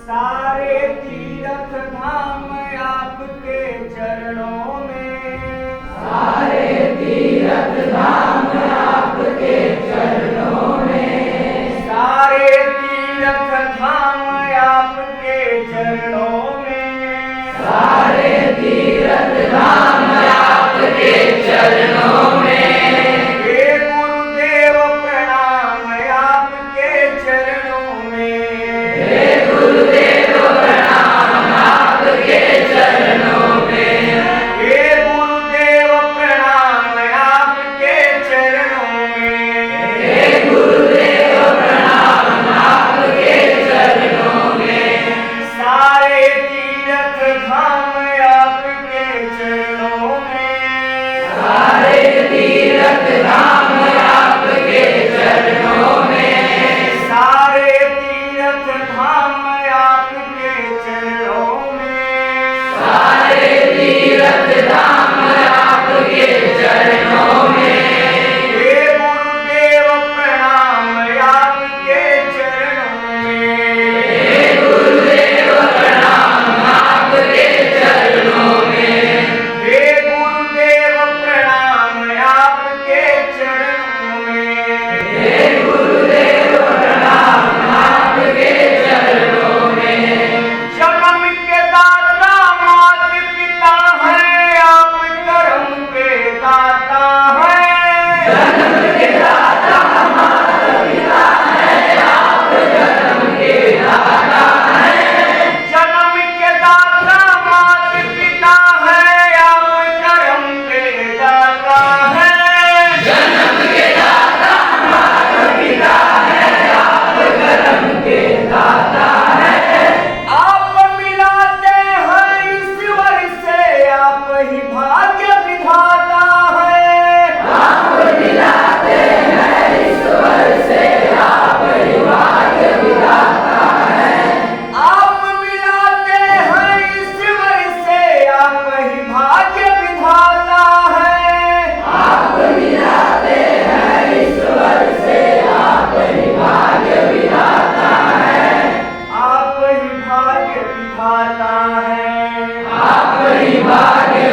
सारे तीर्थ धाम आपके चरणों में, सारे तीर्थ धाम आपके चरणों में, सारे तीर्थ धाम आपके चरणों में, सारे तीर्थ धाम आपके चरणों में। हे गुरुदेव प्रणाम आपके चरणों में, हे गुरुदेव प्रणाम आपके चरणों में, हे गुरुदेव प्रणाम आपके चरणों में, हे गुरुदेव प्रणाम आपके चरणों में। सारे तीर्थ धाम आपके चरणों में, सारे तीर्थ धाम आपके चरणों में, सारे तीर्थ धाम आपके चरणों में, सारे तीर्थ धाम आपके चरणों में। हे गुरुदेव प्रणाम आपके चरणों में, हे गुरुदेव प्रणाम आपके चरणों में, हे गुरुदेव प्रणाम आपके चरणों में, हे गुरुदेव प्रणाम आपके चरणों में। जन्म के दाता मात पिता है आप कर्म के दाता है, जन्म के दाता माता पिता है, आप जन्म के दाता हैं। जन्म के दाता मात पिता है आप कर्म के दाता है, जन्म के दाता माता पिता है, आप कर्म के दाता हैं। आप मिलाते हैं ईश्वर से आप ही भाग्य विधाता है, आप मिलाते हैं ईश्वर से, आप ही भाग्य विधाता हैं। आप मिलाते हैं ईश्वर से आप ही भाग्य विधाता है, आप मिलाते हैं ईश्वर से, आप ही भाग्य विधाता हैं। आप ही भाग्य विधाता है, आप ही भाग्य